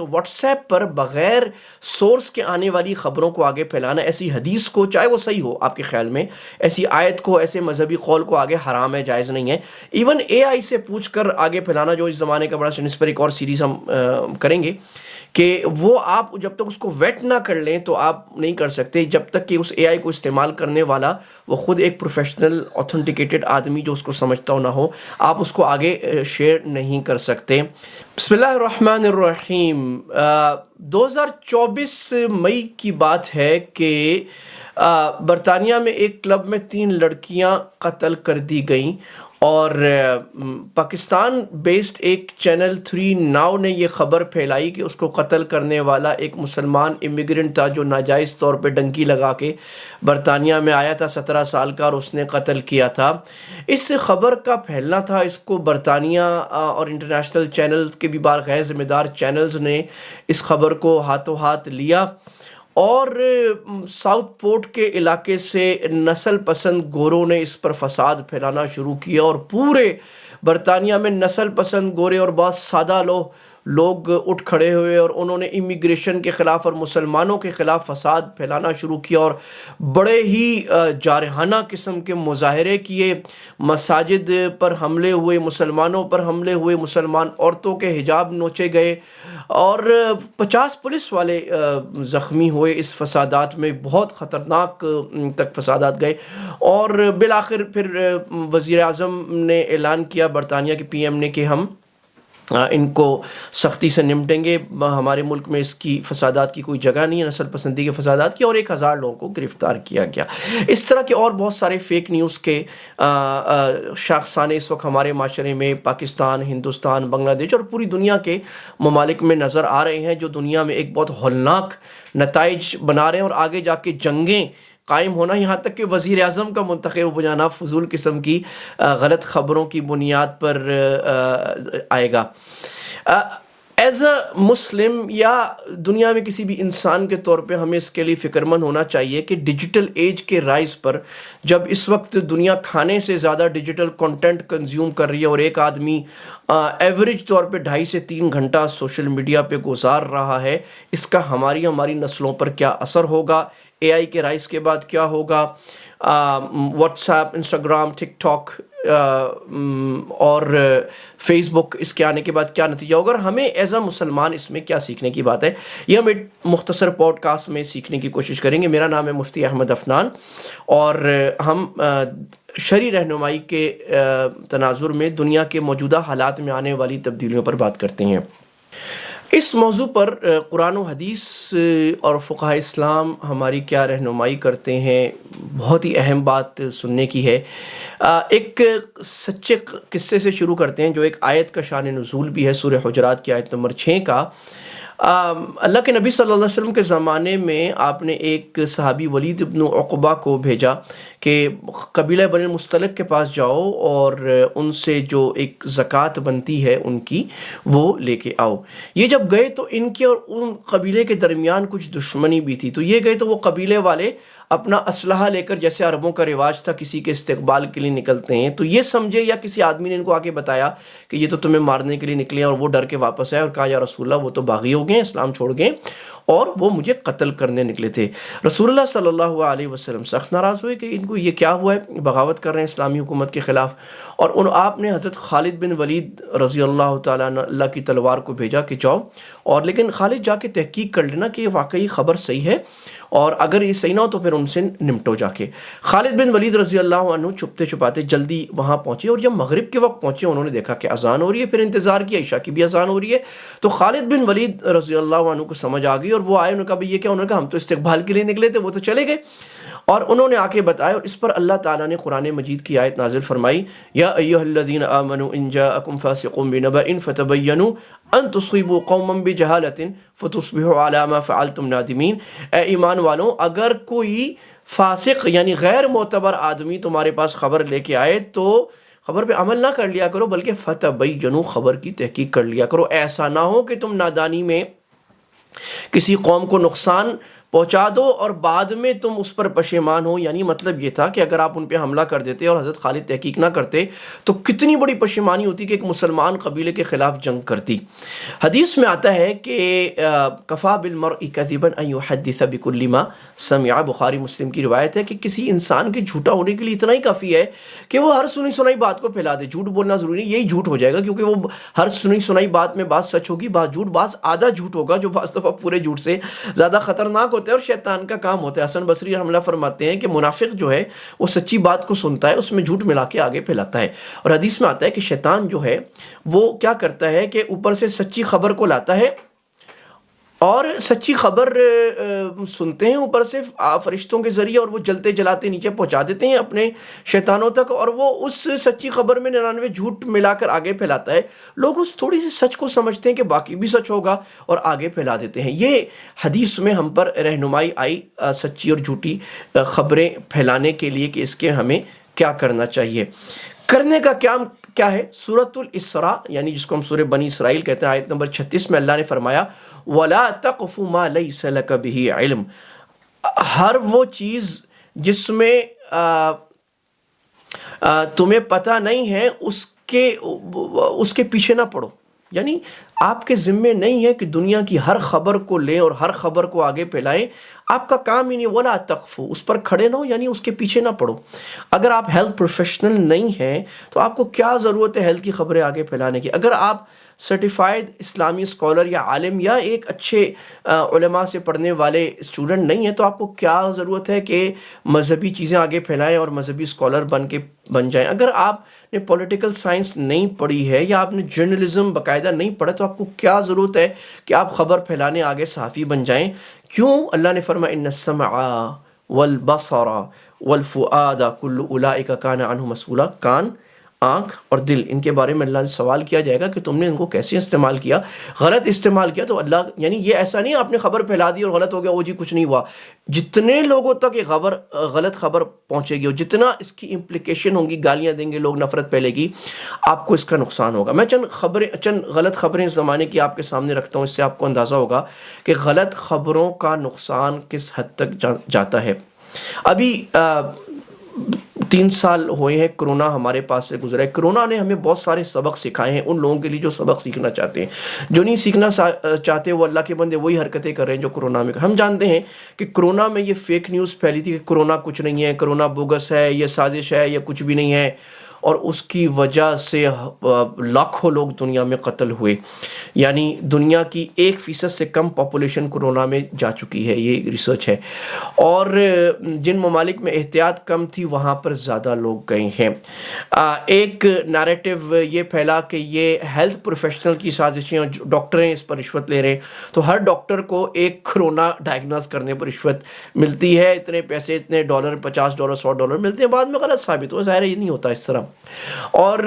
تو what's app پر بغیر source کے آنے والی خبروں کو آگے پھیلانا، ایسی حدیث کو چاہے وہ صحیح ہو آپ کے خیال میں، ایسی آیت کو، ایسے مذہبی قول کو آگے حرام ہے، جائز نہیں ہے. ایون اے آئی سے پوچھ کر آگے پھیلانا، جو اس زمانے کا بڑا، اس پر ایک اور سیریز ہم کریں گے، کہ وہ آپ جب تک اس کو ویٹ نہ کر لیں تو آپ نہیں کر سکتے، جب تک کہ اس اے آئی کو استعمال کرنے والا وہ خود ایک پروفیشنل اوتھنٹیکیٹڈ آدمی جو اس کو سمجھتا ہو نہ ہو، آپ اس کو آگے شیئر نہیں کر سکتے. بسم اللہ الرحمن الرحیم. 2024 مئی کی بات ہے کہ برطانیہ میں ایک کلب میں 3 لڑکیاں قتل کر دی گئیں، اور پاکستان بیسڈ ایک چینل 3 ناؤ نے یہ خبر پھیلائی کہ اس کو قتل کرنے والا ایک مسلمان امیگرنٹ تھا جو ناجائز طور پہ ڈنکی لگا کے برطانیہ میں آیا تھا، 17 سال کا، اور اس نے قتل کیا تھا. اس خبر کا پھیلنا تھا، اس کو برطانیہ اور انٹرنیشنل چینلز کے بھی بار غیر ذمہ دار چینلز نے اس خبر کو ہاتھوں ہاتھ لیا، اور ساؤتھ پورٹ کے علاقے سے نسل پسند گوروں نے اس پر فساد پھیلانا شروع کیا، اور پورے برطانیہ میں نسل پسند گورے اور بہت سادہ لوگ اٹھ کھڑے ہوئے، اور انہوں نے امیگریشن کے خلاف اور مسلمانوں کے خلاف فساد پھیلانا شروع کیا، اور بڑے ہی جارحانہ قسم کے مظاہرے کیے، مساجد پر حملے ہوئے، مسلمانوں پر حملے ہوئے، مسلمان عورتوں کے حجاب نوچے گئے، اور 50 پولیس والے زخمی ہوئے اس فسادات میں، بہت خطرناک تک فسادات گئے. اور بالآخر پھر وزیر اعظم نے اعلان کیا، برطانیہ کے پی ایم نے، کہ ہم ان کو سختی سے نمٹیں گے، ہمارے ملک میں اس کی فسادات کی کوئی جگہ نہیں ہے، نسل پسندی کے فسادات کی، اور 1000 لوگوں کو گرفتار کیا گیا. اس طرح کے اور بہت سارے فیک نیوز کے شاخسانے اس وقت ہمارے معاشرے میں پاکستان، ہندوستان، بنگلہ دیش اور پوری دنیا کے ممالک میں نظر آ رہے ہیں، جو دنیا میں ایک بہت ہولناک نتائج بنا رہے ہیں، اور آگے جا کے جنگیں قائم ہونا، یہاں تک کہ وزیر اعظم کا منتخب ہو جانا فضول قسم کی غلط خبروں کی بنیاد پر آئے گا. ایز اے مسلم یا دنیا میں کسی بھی انسان کے طور پہ ہمیں اس کے لیے فکر مند ہونا چاہیے کہ ڈیجیٹل ایج کے رائز پر، جب اس وقت دنیا کھانے سے زیادہ ڈیجیٹل کنٹینٹ کنزیوم کر رہی ہے، اور ایک آدمی ایوریج طور پہ 2.5 سے 3 گھنٹہ سوشل میڈیا پہ گزار رہا ہے، اس کا ہماری نسلوں پر کیا اثر ہوگا، اے آئی کے رائز کے بعد کیا ہوگا، واٹس ایپ، انسٹاگرام، ٹک ٹاک اور فیس بک اس کے آنے کے بعد کیا نتیجہ ہوگا، اور ہمیں ایز اے مسلمان اس میں کیا سیکھنے کی بات ہے، یہ ہم ایک مختصر پوڈ کاسٹ میں سیکھنے کی کوشش کریں گے. میرا نام ہے مفتی احمد عفنان، اور ہم شرعی رہنمائی کے تناظر میں دنیا کے موجودہ حالات میں آنے والی تبدیلیوں پر بات کرتے ہیں. اس موضوع پر قرآن و حدیث اور فقہاء اسلام ہماری کیا رہنمائی کرتے ہیں، بہت ہی اہم بات سننے کی ہے. ایک سچے قصے سے شروع کرتے ہیں، جو ایک آیت کا شان نزول بھی ہے، سورہ حجرات کی آیت نمبر 6 کا. اللہ کے نبی صلی اللہ علیہ وسلم کے زمانے میں آپ نے ایک صحابی ولید ابن عقبہ کو بھیجا کہ قبیلہ بنی المصطلق کے پاس جاؤ، اور ان سے جو ایک زکوٰۃ بنتی ہے ان کی، وہ لے کے آؤ. یہ جب گئے تو ان کے اور ان قبیلے کے درمیان کچھ دشمنی بھی تھی، تو یہ گئے تو وہ قبیلے والے اپنا اسلحہ لے کر، جیسے عربوں کا رواج تھا کسی کے استقبال کے لیے نکلتے ہیں، تو یہ سمجھے یا کسی آدمی نے ان کو آ کے بتایا کہ یہ تو تمہیں مارنے کے لیے نکلے ہیں، اور وہ ڈر کے واپس آئے اور کہا یا رسول اللہ وہ تو باغی ہو گئے، اسلام چھوڑ گئے، اور وہ مجھے قتل کرنے نکلے تھے. رسول اللہ صلی اللہ علیہ وسلم سخت ناراض ہوئے کہ ان کو یہ کیا ہوا ہے، بغاوت کر رہے ہیں اسلامی حکومت کے خلاف، اور آپ نے حضرت خالد بن ولید رضی اللہ تعالیٰ عنہ اللہ کی تلوار کو بھیجا کہ جاؤ، اور لیکن خالد جا کے تحقیق کر لینا کہ یہ واقعی خبر صحیح ہے، اور اگر یہ صحیح نہ ہو تو پھر ان سے نمٹو جا کے. خالد بن ولید رضی اللہ عنہ چھپتے چھپاتے جلدی وہاں پہنچے، اور جب مغرب کے وقت پہنچے انہوں نے دیکھا کہ اذان ہو رہی ہے، پھر انتظار کیا عشاء کی بھی اذان ہو رہی ہے، تو خالد بن ولید رضی اللہ عنہ کو سمجھ آ گئی، اور وہ آئے، انہوں نے کہا یہ کیا، انہوں نے کہا ہم تو استقبال کے لیے نکلے تھے، وہ تو چلے گئے. اور انہوں نے آ کے بتایا، اور اس پر اللہ تعالیٰ نے قرآن مجید کی آیت نازل فرمائی، یا ایھا الذین آمنوا ان جاءکم فاسق بنبأ فتبینوا ان تصیبوا قوما بجہالۃ فتصبحوا علی ما فعلتم نادمین. اے ایمان والوں، اگر کوئی فاسق یعنی غیر معتبر آدمی تمہارے پاس خبر لے کے آئے تو خبر پہ عمل نہ کر لیا کرو، بلکہ فتبینوا، خبر کی تحقیق کر لیا کرو. ایسا نہ ہو کہ تم نادانی میں کسی قوم کو نقصان پہنچا دو اور بعد میں تم اس پر پشیمان ہو. یعنی مطلب یہ تھا کہ اگر آپ ان پہ حملہ کر دیتے اور حضرت خالد تحقیق نہ کرتے تو کتنی بڑی پشیمانی ہوتی کہ ایک مسلمان قبیلے کے خلاف جنگ کرتی. حدیث میں آتا ہے کہ کفا بالمرء کذبا ان یحدث بکل ما سمع. بخاری مسلم کی روایت ہے کہ کسی انسان کے جھوٹا ہونے کے لیے اتنا ہی کافی ہے کہ وہ ہر سنی سنائی بات کو پھیلا دے. جھوٹ بولنا ضروری نہیں, یہی جھوٹ ہو جائے گا, کیونکہ وہ ہر سنی سنائی بات میں بعض سچ ہوگی, بعض جھوٹ, بعض آدھا جھوٹ ہوگا, جو بعض دفعہ پورے جھوٹ سے زیادہ خطرناک ہوتا ہے اور شیطان کا کام ہوتا ہے. حسن بصری رحمہ اللہ فرماتے ہیں کہ منافق جو ہے وہ سچی بات کو سنتا ہے, اس میں جھوٹ ملا کے آگے پھیلاتا ہے. اور حدیث میں آتا ہے کہ شیطان جو ہے وہ کیا کرتا ہے کہ اوپر سے سچی خبر کو لاتا ہے اور سچی خبر سنتے ہیں اوپر سے فرشتوں کے ذریعے, اور وہ جلتے جلاتے نیچے پہنچا دیتے ہیں اپنے شیطانوں تک, اور وہ اس سچی خبر میں 99 جھوٹ ملا کر آگے پھیلاتا ہے. لوگ اس تھوڑی سی سچ کو سمجھتے ہیں کہ باقی بھی سچ ہوگا اور آگے پھیلا دیتے ہیں. یہ حدیث میں ہم پر رہنمائی آئی سچی اور جھوٹی خبریں پھیلانے کے لیے کہ اس کے ہمیں کیا کرنا چاہیے. کرنے کا کیا ہے؟ سورۃ الاسراء یعنی جس کو ہم سورہ بنی اسرائیل کہتے ہیں, آیت نمبر 36 میں اللہ نے فرمایا وَلَا تَقْفُ مَا لَيْسَ لَكَ بِهِ عِلْم. ہر وہ چیز جس میں تمہیں پتہ نہیں ہے اس کے پیچھے نہ پڑو. یعنی آپ کے ذمے نہیں ہے کہ دنیا کی ہر خبر کو لیں اور ہر خبر کو آگے پھیلائیں. آپ کا کام ہی نہیں, ولا تقفو, اس پر کھڑے نہ ہو, یعنی اس کے پیچھے نہ پڑو. اگر آپ ہیلتھ پروفیشنل نہیں ہیں تو آپ کو کیا ضرورت ہے ہیلتھ کی خبریں آگے پھیلانے کی. اگر آپ سرٹیفائڈ اسلامی اسکالر یا عالم یا ایک اچھے علماء سے پڑھنے والے اسٹوڈنٹ نہیں ہیں تو آپ کو کیا ضرورت ہے کہ مذہبی چیزیں آگے پھیلائیں اور مذہبی اسکالر بن جائیں. اگر آپ نے پولیٹیکل سائنس نہیں پڑھی ہے یا آپ نے جرنلزم باقاعدہ نہیں پڑھا تو آپ کو کیا ضرورت ہے کہ آپ خبر پھیلانے آگے صحافی بن جائیں. کیوں؟ اللہ نے فرمایا ان السمع والبصر والفؤاد کل اولئک کان عنہ مسئولا. کان, آنکھ اور دل, ان کے بارے میں اللہ سے سوال کیا جائے گا کہ تم نے ان کو کیسے استعمال کیا. غلط استعمال کیا تو اللہ, یعنی یہ ایسا نہیں آپ نے خبر پھیلا دی اور غلط ہو گیا, وہ جی کچھ نہیں ہوا. جتنے لوگوں تک یہ غلط خبر پہنچے گی اور جتنا اس کی امپلیکیشن ہوں گی, گالیاں دیں گے لوگ, نفرت پھیلے گی, آپ کو اس کا نقصان ہوگا. میں چند غلط خبریں اس زمانے کی آپ کے سامنے رکھتا ہوں, اس سے آپ کو اندازہ ہوگا کہ غلط خبروں کا نقصان کس حد تک جاتا ہے. ابھی 3 سال ہوئے ہیں کرونا ہمارے پاس سے گزرا ہے. کرونا نے ہمیں بہت سارے سبق سکھائے ہیں ان لوگوں کے لیے جو سبق سیکھنا چاہتے ہیں. جو نہیں سیکھنا چاہتے وہ اللہ کے بندے وہی حرکتیں کر رہے ہیں جو کرونا میں. ہم جانتے ہیں کہ کرونا میں یہ فیک نیوز پھیلی تھی کہ کرونا کچھ نہیں ہے, کرونا بوگس ہے, یہ سازش ہے, یہ کچھ بھی نہیں ہے, اور اس کی وجہ سے لاکھوں لوگ دنیا میں قتل ہوئے. یعنی دنیا کی 1% سے کم پاپولیشن کرونا میں جا چکی ہے, یہ ریسرچ ہے. اور جن ممالک میں احتیاط کم تھی وہاں پر زیادہ لوگ گئے ہیں. ایک نیریٹو یہ پھیلا کہ یہ ہیلتھ پروفیشنل کی سازشیں اور ڈاکٹریں اس پر رشوت لے رہے ہیں, تو ہر ڈاکٹر کو ایک کرونا ڈائگنوز کرنے پر رشوت ملتی ہے, اتنے پیسے, اتنے $50, $100 ملتے ہیں. بعد میں غلط ثابت ہو, ظاہر ہے یہ نہیں ہوتا اس طرح. اور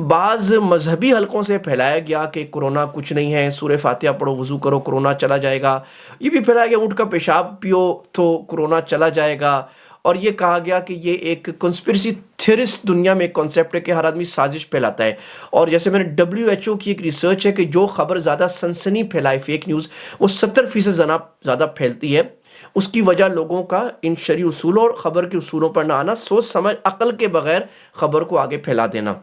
بعض مذہبی حلقوں سے پھیلایا گیا کہ کرونا کچھ نہیں ہے, سورہ فاتحہ پڑھو, وضو کرو, کرونا چلا جائے گا. یہ بھی پھیلایا گیا اونٹ کا پیشاب پیو تو کرونا چلا جائے گا. اور یہ کہا گیا کہ یہ ایک کنسپریسی تھیورسٹ دنیا میں ایک کانسیپٹ ہے کہ ہر آدمی سازش پھیلاتا ہے. اور جیسے میں نے WHO کی ایک ریسرچ ہے کہ جو خبر زیادہ سنسنی پھیلائے, فیک نیوز, وہ 70% زیادہ پھیلتی ہے. اس کی وجہ لوگوں کا ان شرعی اصولوں اور خبر کے اصولوں پر نہ آنا, سوچ سمجھ عقل کے بغیر خبر کو آگے پھیلا دینا.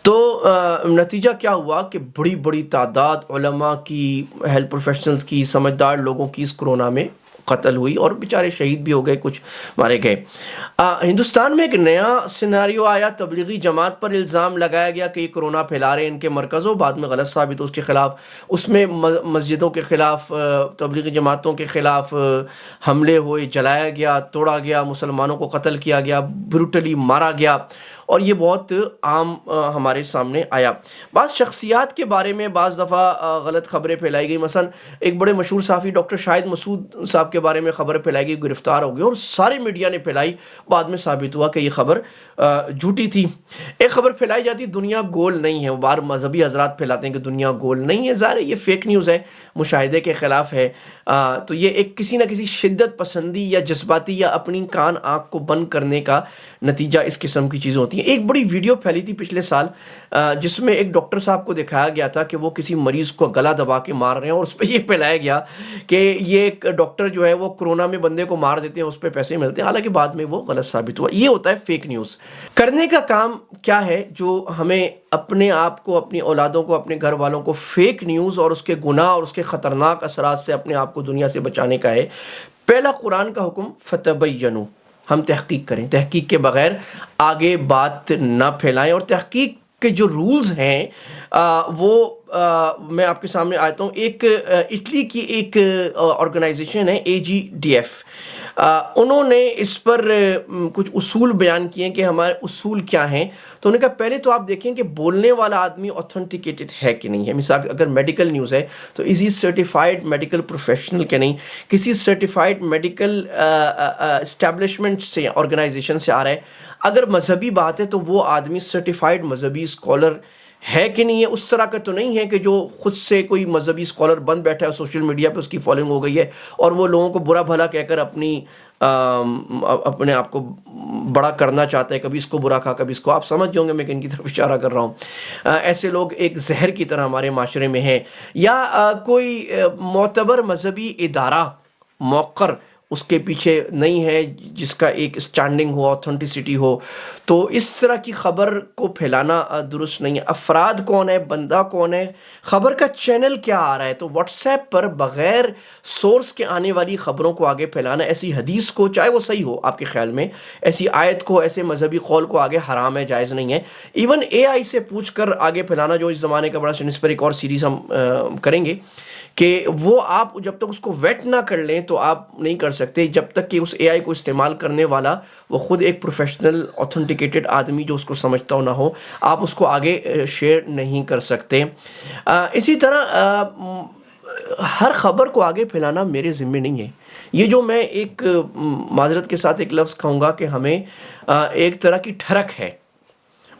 تو نتیجہ کیا ہوا کہ بڑی بڑی تعداد علماء کی, ہیلتھ پروفیشنلز کی, سمجھدار لوگوں کی اس کرونا میں قتل ہوئی اور بیچارے شہید بھی ہو گئے, کچھ مارے گئے. ہندوستان میں ایک نیا سیناریو آیا, تبلیغی جماعت پر الزام لگایا گیا کہ یہ کرونا پھیلا رہے ہیں ان کے مرکزوں, بعد میں غلط ثابت ہو اس کے خلاف. اس میں مسجدوں کے خلاف, تبلیغی جماعتوں کے خلاف حملے ہوئے, جلایا گیا, توڑا گیا, مسلمانوں کو قتل کیا گیا, بروٹلی مارا گیا, اور یہ بہت عام ہمارے سامنے آیا. بعض شخصیات کے بارے میں بعض دفعہ غلط خبریں پھیلائی گئی. مثلا ایک بڑے مشہور صحافی ڈاکٹر شاہد مسعود صاحب کے بارے میں خبر پھیلائی گئی, گرفتار ہو گئے, اور سارے میڈیا نے پھیلائی. بعد میں ثابت ہوا کہ یہ خبر جھوٹی تھی. ایک خبر پھیلائی جاتی دنیا گول نہیں ہے, وہ بار مذہبی حضرات پھیلاتے ہیں کہ دنیا گول نہیں ہے. ظاہر ہے یہ فیک نیوز ہے, مشاہدے کے خلاف ہے. تو یہ ایک کسی نہ کسی شدت پسندی یا جذباتی یا اپنی کان آنکھ کو بند کرنے کا نتیجہ اس قسم کی چیزیں ہوتی ہیں. سمجھیں. ایک بڑی ویڈیو پھیلی تھی پچھلے سال جس میں ایک ڈاکٹر صاحب کو دکھایا گیا تھا کہ وہ کسی مریض کو گلا دبا کے مار رہے ہیں، اور اس پہ یہ پھیلایا گیا کہ یہ ایک ڈاکٹر جو ہے وہ کرونا میں بندے کو مار دیتے ہیں، اس پہ پیسے ملتے ہیں. حالانکہ بعد میں وہ غلط ثابت ہوا. یہ ہوتا ہے فیک نیوز. کرنے کا کام کیا ہے جو ہمیں اپنے آپ کو، اپنی اولادوں کو، اپنے گھر والوں کو فیک نیوز اور اس کے گناہ اور اس کے خطرناک اثرات سے اپنے آپ کو دنیا سے بچانے کا ہے. پہلا قرآن کا حکم فتبینوا، ہم تحقیق کریں. تحقیق کے بغیر آگے بات نہ پھیلائیں. اور تحقیق کے جو رولز ہیں وہ میں آپ کے سامنے آتا ہوں. ایک اٹلی کی ایک آرگنائزیشن ہے AGDF، انہوں نے اس پر کچھ اصول بیان کیے ہیں کہ ہمارے اصول کیا ہیں. تو انہوں نے کہا پہلے تو آپ دیکھیں کہ بولنے والا آدمی اوتھینٹیکیٹڈ ہے کہ نہیں ہے. مثال اگر میڈیکل نیوز ہے تو از ہی سرٹیفائڈ میڈیکل پروفیشنل کہ نہیں، کسی سرٹیفائڈ میڈیکل اسٹیبلشمنٹ سے، آرگنائزیشن سے آ رہا ہے. اگر مذہبی بات ہے تو وہ آدمی سرٹیفائڈ مذہبی اسکالر ہے کہ نہیں ہے. اس طرح کا تو نہیں ہے کہ جو خود سے کوئی مذہبی اسکالر بن بیٹھا ہے، سوشل میڈیا پہ اس کی فالوئنگ ہو گئی ہے اور وہ لوگوں کو برا بھلا کہہ کر اپنے آپ کو بڑا کرنا چاہتا ہے. کبھی اس کو برا کہا، کبھی اس کو. آپ سمجھ جاؤں گے میں کن کی طرف اشارہ کر رہا ہوں. ایسے لوگ ایک زہر کی طرح ہمارے معاشرے میں ہیں. یا کوئی معتبر مذہبی ادارہ موقر اس کے پیچھے نہیں ہے جس کا ایک اسٹینڈنگ ہو، اوتھینٹسٹی ہو، تو اس طرح کی خبر کو پھیلانا درست نہیں ہے. افراد کون ہے، بندہ کون ہے، خبر کا چینل کیا آ رہا ہے. تو واٹس ایپ پر بغیر سورس کے آنے والی خبروں کو آگے پھیلانا، ایسی حدیث کو چاہے وہ صحیح ہو آپ کے خیال میں، ایسی آیت کو، ایسے مذہبی قول کو آگے حرام ہے، جائز نہیں ہے. ایون AI سے پوچھ کر آگے پھیلانا، جو اس زمانے کا بڑا، اس پر ایک اور سیریز ہم کریں گے کہ وہ آپ جب تک اس کو ویٹ نہ کر لیں تو آپ نہیں کر سکتے، جب تک کہ اس AI کو استعمال کرنے والا وہ خود ایک پروفیشنل اوتھینٹیکیٹڈ آدمی جو اس کو سمجھتا ہو نہ ہو، آپ اس کو آگے شیئر نہیں کر سکتے. اسی طرح ہر خبر کو آگے پھیلانا میرے ذمہ نہیں ہے. یہ جو میں ایک معذرت کے ساتھ ایک لفظ کہوں گا کہ ہمیں ایک طرح کی ٹھرک ہے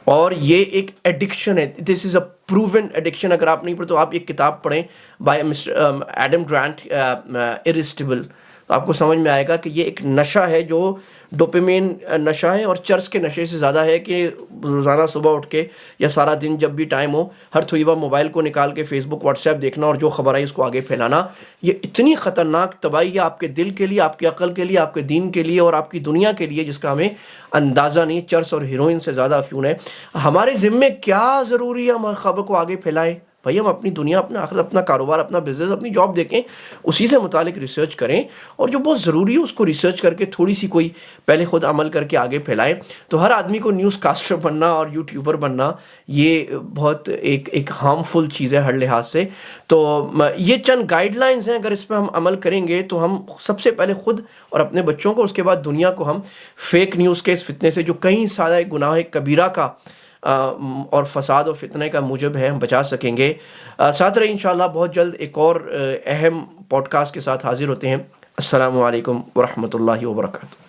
اور یہ ایک ایڈکشن ہے. دس از اے پروون ایڈکشن. اگر آپ نہیں پڑھتے تو آپ ایک کتاب پڑھیں بائی مسٹر ایڈم گرانٹ، ارسٹیبل. آپ کو سمجھ میں آئے گا کہ یہ ایک نشہ ہے جو ڈوپامین نشہ ہے، اور چرس کے نشے سے زیادہ ہے کہ روزانہ صبح اٹھ کے یا سارا دن جب بھی ٹائم ہو، ہر تھوڑی موبائل کو نکال کے فیس بک، واٹس ایپ دیکھنا اور جو خبر آئی اس کو آگے پھیلانا. یہ اتنی خطرناک تباہی ہے آپ کے دل کے لیے، آپ کی عقل کے لیے، آپ کے دین کے لیے اور آپ کی دنیا کے لیے، جس کا ہمیں اندازہ نہیں. چرس اور ہیروئن سے زیادہ افیون ہے. ہمارے ذمے کیا ضروری ہے ہم خبر کو آگے پھیلائیں؟ بھائی ہم اپنی دنیا، اپنا آخرت، اپنا کاروبار، اپنا بزنس، اپنی جاب دیکھیں، اسی سے متعلق ریسرچ کریں، اور جو بہت ضروری ہے اس کو ریسرچ کر کے تھوڑی سی کوئی پہلے خود عمل کر کے آگے پھیلائیں. تو ہر آدمی کو نیوز کاسٹر بننا اور یوٹیوبر بننا یہ بہت ایک ہارمفل چیز ہے ہر لحاظ سے. تو یہ چند گائیڈ لائنز ہیں، اگر اس پہ ہم عمل کریں گے تو ہم سب سے پہلے خود اور اپنے بچوں کو، اس کے بعد دنیا کو ہم فیک نیوز کے اس فتنے سے جو کہیں سادہ گناہ کبیرہ کا اور فساد و فتنے کا موجب ہے، ہم بچا سکیں گے. ساتھ رہے انشاءاللہ بہت جلد ایک اور اہم پوڈ کاسٹ کے ساتھ حاضر ہوتے ہیں. السلام علیکم ورحمۃ اللہ وبرکاتہ.